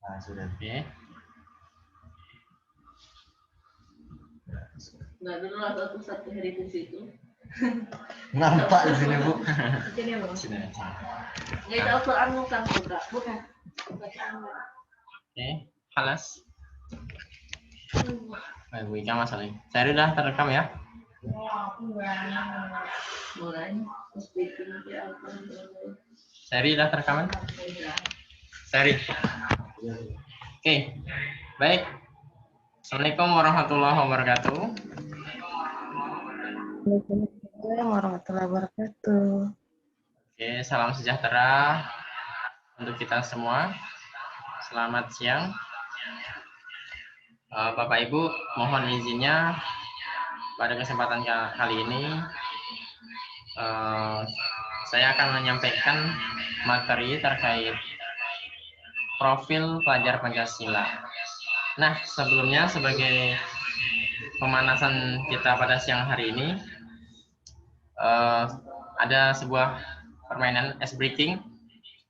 Nah, sudah. Oke. Nggak dulu atau satu hari di situ. Nampak di sini, Bu. Sini ya, Bang. Sudah. Nggak itu Al-Quran bukan, bukan. Oke, halas. Baik, Bu Ika masalahnya. Saya udah terekam ya. Mulai. Terus bikin nanti Al-Quran. Seri udah terekaman? Seri. Oke, baik. Assalamualaikum warahmatullahi wabarakatuh. Waalaikumsalam warahmatullahi wabarakatuh. Oke, salam sejahtera untuk kita semua. Selamat siang. Bapak Ibu, mohon izinnya pada kesempatan kali ini saya akan menyampaikan materi terkait profil pelajar Pancasila. Nah, sebelumnya sebagai pemanasan kita pada siang hari ini, ada sebuah permainan ice breaking,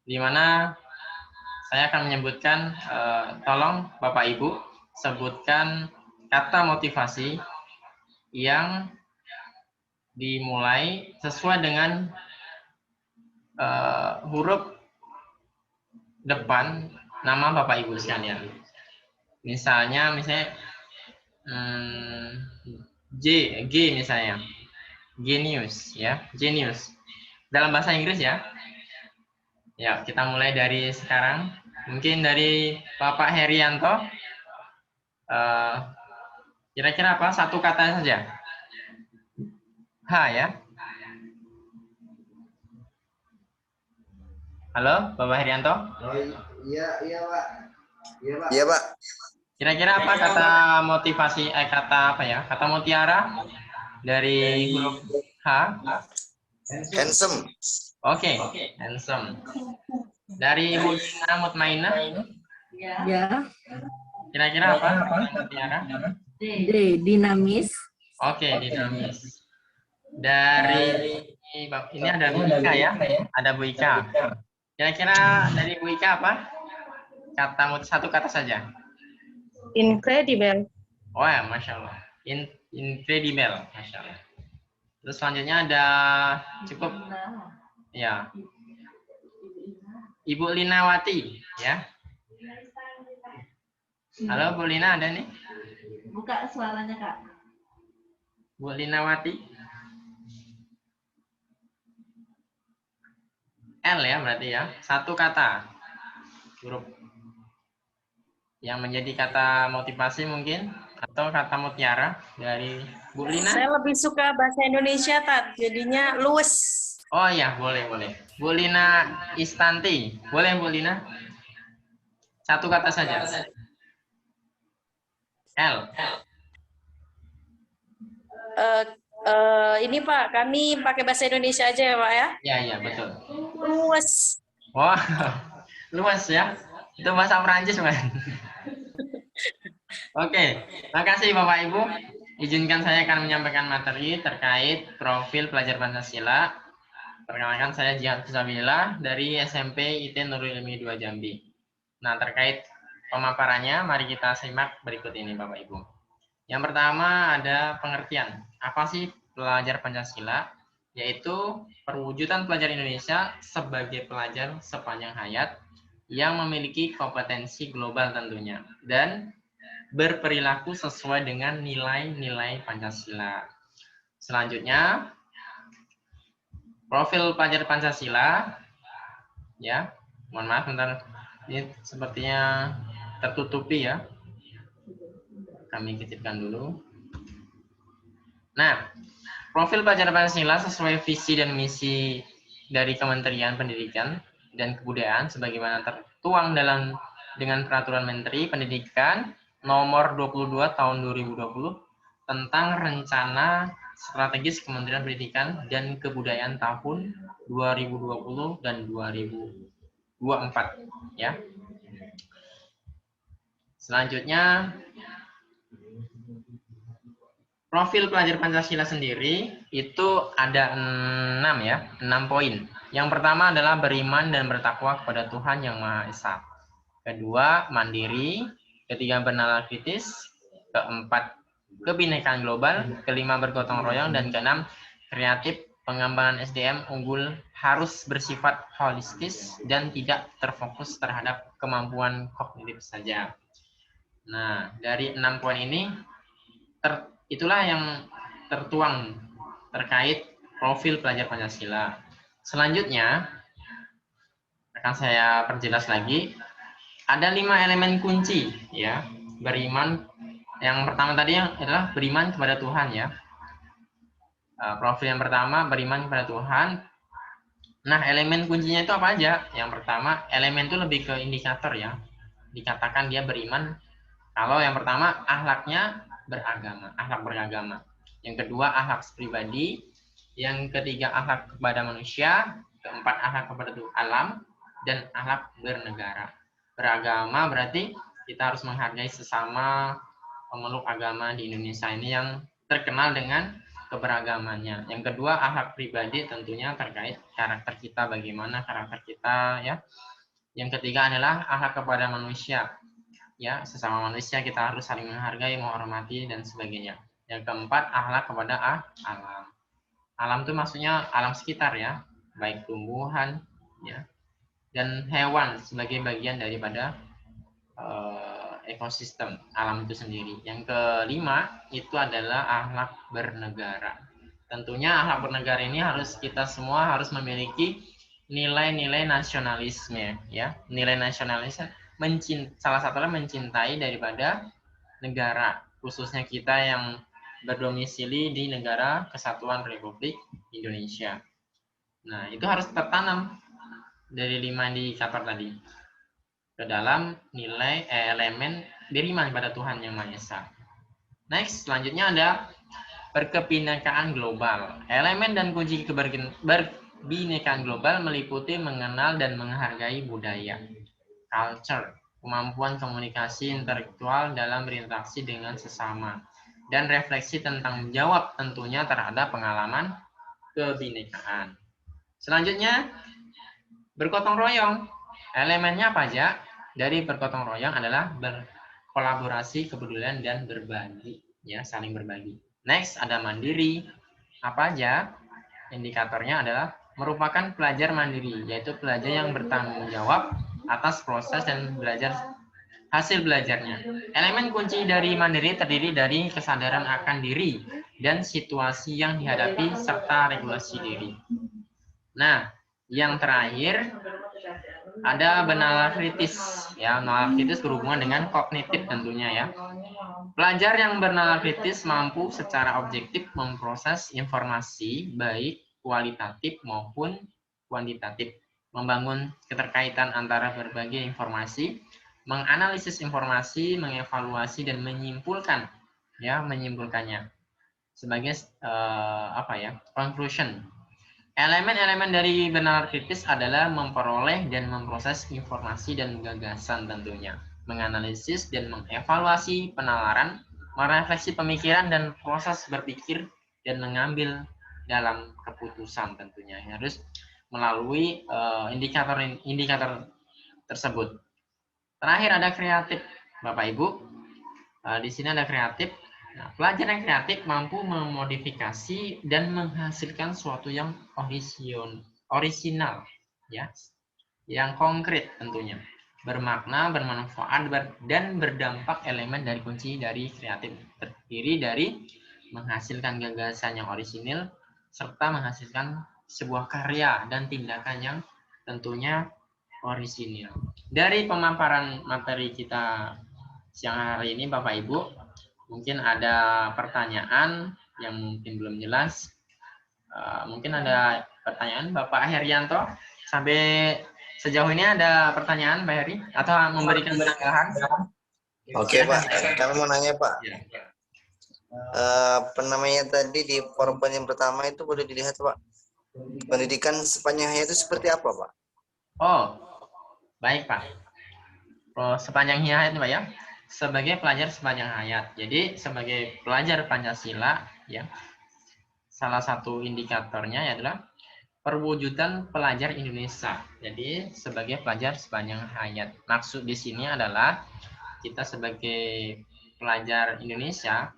di mana saya akan menyebutkan, tolong Bapak Ibu sebutkan kata motivasi yang dimulai sesuai dengan huruf depan nama Bapak Ibu sekalian. Misalnya G misalnya, genius ya, genius dalam bahasa Inggris ya. Ya, kita mulai dari sekarang. Mungkin dari Bapak Herianto, kira-kira apa? Satu kata saja. H ya. Halo, Bapak Herianto. Oh, iya, Pak. Iya, Pak. Kira-kira apa kata motivasi, kata apa ya? Kata mutiara dari huruf H? Handsome. Oke, handsome. Dari Mutmainah? Ya. Kira-kira apa kata mutiara? D. Dinamis. Oke, dinamis. Dari ini ada Bu Ika ya? Ada Bu Ika. Kira-kira dari Bu Ika apa? Satu kata saja. Incredible. Oh ya, Masya Allah. Incredible, Masya Allah. Terus selanjutnya ada cukup ya, Ibu Linawati ya. Halo Bu Lina, ada nih? Buka suaranya, Kak. Bu Linawati. L ya berarti ya. Satu kata. Huruf yang menjadi kata motivasi mungkin, atau kata mutiara dari Bu Lina. Saya lebih suka bahasa Indonesia, Tat. Jadinya luwes. Oh ya, boleh. Bu Lina Istanti. Boleh Bu Lina? Satu kata saja. L. Ini Pak, kami pakai bahasa Indonesia aja ya Pak ya. Ya, betul. Luwes. Wah, luas ya. Itu bahasa Perancis, Man. Oke, makasih Bapak Ibu. Izinkan saya akan menyampaikan materi terkait profil pelajar Pancasila. Perkenalkan, saya Jihad Fisabilillah dari SMP IT Nurul Ilmi 2 Jambi. Nah, terkait pemaparannya, mari kita simak berikut ini Bapak Ibu. Yang pertama ada pengertian. Apa sih pelajar Pancasila? Yaitu perwujudan pelajar Indonesia sebagai pelajar sepanjang hayat yang memiliki kompetensi global tentunya dan berperilaku sesuai dengan nilai-nilai Pancasila. Selanjutnya, profil pelajar Pancasila, ya, mohon maaf bentar, ini sepertinya tertutupi ya. Kami kecilkan dulu. Nah, profil pelajar Pancasila sesuai visi dan misi dari Kementerian Pendidikan dan Kebudayaan sebagaimana tertuang dengan Peraturan Menteri Pendidikan Nomor 22 Tahun 2020 tentang Rencana Strategis Kementerian Pendidikan dan Kebudayaan tahun 2020 dan 2024 ya. Selanjutnya, profil pelajar Pancasila sendiri itu ada 6 poin. Yang pertama adalah beriman dan bertakwa kepada Tuhan Yang Maha Esa. kedua mandiri, ketiga bernalar kritis, keempat kebinekaan global, kelima bergotong royong, dan keenam kreatif. Pengembangan SDM unggul harus bersifat holistis dan tidak terfokus terhadap kemampuan kognitif saja. Nah, dari 6 poin ini itulah yang tertuang terkait profil pelajar Pancasila. Selanjutnya akan saya perjelas lagi. Ada 5 elemen kunci ya, beriman. Yang pertama tadi adalah beriman kepada Tuhan ya. Profil yang pertama beriman kepada Tuhan. Nah, elemen kuncinya itu apa aja? Yang pertama, elemen itu lebih ke indikator ya. Dikatakan dia beriman kalau yang pertama akhlaknya beragama, akhlak beragama. Yang kedua akhlak pribadi, yang ketiga akhlak kepada manusia, keempat akhlak kepada alam, dan akhlak bernegara. Beragama berarti kita harus menghargai sesama pemeluk agama di Indonesia ini yang terkenal dengan keberagamannya. Yang kedua akhlak pribadi tentunya terkait karakter kita, bagaimana karakter kita ya. Yang ketiga adalah akhlak kepada manusia. Ya, sesama manusia kita harus saling menghargai, menghormati dan sebagainya. Yang keempat akhlak kepada alam. Alam itu maksudnya alam sekitar ya, baik tumbuhan ya dan hewan sebagai bagian daripada ekosistem alam itu sendiri. Yang kelima itu adalah akhlak bernegara. Tentunya akhlak bernegara ini kita semua harus memiliki nilai-nilai nasionalisme ya. Nilai nasionalisme salah satunya mencintai daripada negara, khususnya kita yang berdomisili di negara Kesatuan Republik Indonesia. Nah, itu harus tertanam dari 5 indikator tadi ke dalam nilai elemen beriman pada Tuhan Yang Maha Esa. Next, selanjutnya ada berkebinekaan global. Elemen dan kunci berbinekaan global meliputi mengenal dan menghargai budaya, culture, kemampuan komunikasi intelektual dalam berinteraksi dengan sesama, dan refleksi tentang jawab tentunya terhadap pengalaman kebinekaan. Selanjutnya, bergotong royong. Elemennya apa aja? Dari bergotong royong adalah berkolaborasi, kepedulian, dan berbagi. Ya, saling berbagi. Next, ada mandiri. Apa aja? Indikatornya adalah merupakan pelajar mandiri, yaitu pelajar yang bertanggung jawab atas proses dan hasil belajarnya. Elemen kunci dari mandiri terdiri dari kesadaran akan diri dan situasi yang dihadapi serta regulasi diri. Nah, yang terakhir ada bernalar kritis. Ya, nalar kritis berhubungan dengan kognitif tentunya ya. Pelajar yang bernalar kritis mampu secara objektif memproses informasi baik kualitatif maupun kuantitatif, membangun keterkaitan antara berbagai informasi, menganalisis informasi, mengevaluasi dan menyimpulkannya sebagai conclusion. Elemen-elemen dari bernalar kritis adalah memperoleh dan memproses informasi dan gagasan tentunya, menganalisis dan mengevaluasi penalaran, merefleksi pemikiran dan proses berpikir dan mengambil dalam keputusan tentunya. Harus melalui indikator tersebut. Terakhir ada kreatif, Bapak Ibu. Di sini ada kreatif. Nah, pelajar yang kreatif mampu memodifikasi dan menghasilkan sesuatu yang orisinal, ya, yang konkret tentunya, bermakna, bermanfaat, dan berdampak. Elemen dari kunci dari kreatif terdiri dari menghasilkan gagasan yang orisinil serta menghasilkan sebuah karya dan tindakan yang tentunya orisinil. Dari pemaparan materi kita siang hari ini, Bapak Ibu, mungkin ada pertanyaan yang mungkin belum jelas. Mungkin ada pertanyaan Bapak Herianto. Sampai sejauh ini ada pertanyaan Pak Heri? Atau memberikan penanggahan? Oke Pak, kami mau nanya Pak. Ya. Penamanya tadi di PowerPoint yang pertama itu boleh dilihat Pak. Pendidikan sepanjang hayat itu seperti apa Pak? Oh, baik Pak. Sepanjang hayat Pak ya. Sebagai pelajar sepanjang hayat. Jadi sebagai pelajar Pancasila ya, salah satu indikatornya adalah perwujudan pelajar Indonesia. Jadi sebagai pelajar sepanjang hayat. Maksud di sini adalah kita sebagai pelajar Indonesia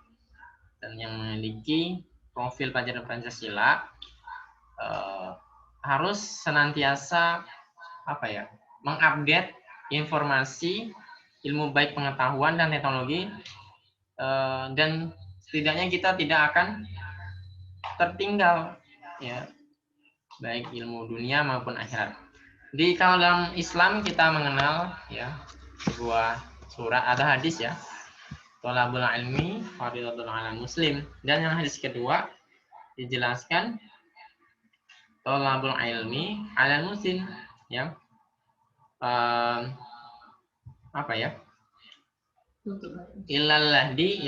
dan yang memiliki profil pelajar Pancasila harus senantiasa mengupdate informasi, ilmu baik pengetahuan dan teknologi, dan setidaknya kita tidak akan tertinggal ya, baik ilmu dunia maupun akhirat. Jadi kalau dalam Islam kita mengenal ya sebuah surat ada hadis ya, thalabul ilmi fardhatun 'alal muslim, dan yang hadis kedua dijelaskan thalabul ilmi 'alal muslim ya. Ilal mahdi.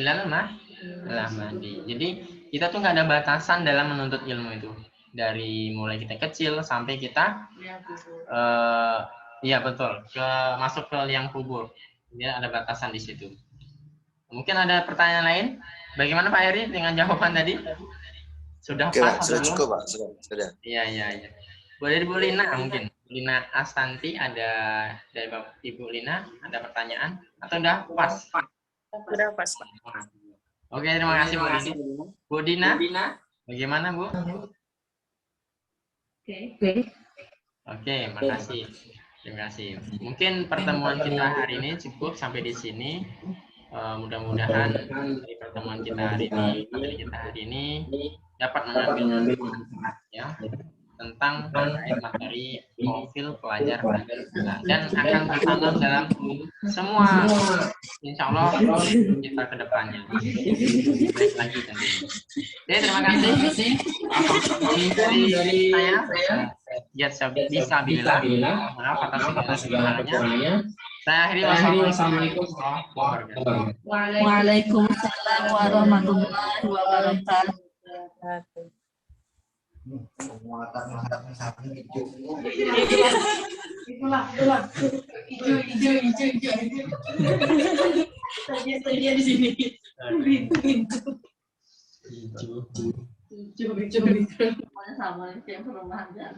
Jadi kita tuh nggak ada batasan dalam menuntut ilmu itu, dari mulai kita kecil sampai kita iya betul masuk ke liang kubur, ya ada batasan di situ. Mungkin ada pertanyaan lain? Bagaimana Pak Heri dengan jawaban tadi? Sudah Oke, pas Pak. Sudah atau belum? cukup, Pak. Sudah. Iya. Boleh Bu Lina mungkin. Lina Astanti ada dari Ibu Lina ada pertanyaan atau udah pas? Udah pas, Pak. Oke, terima kasih Bu Lina. Bu Dina, bagaimana Bu? Oke, makasih. Terima kasih. Mungkin pertemuan kita hari ini cukup sampai di sini. Mudah-mudahan dari pertemuan kita hari ini dapat mengambil manfaat ya tentang terkait materi profil pelajar dan akan tertanam dalam semua insya Allah kita ke depannya. Baik lagi tentunya. Oke, terima kasih. Dari saya bisa bilang maaf atas segala-galanya. Saya akhiri wassalamualaikum warahmatullahi wabarakatuh. Waalaikumsalam warahmatullahi wabarakatuh. Muatan samping hijau semua. Itulah. Hijau. Saya di sini. Hijau. Semuanya sama, yang perumahan.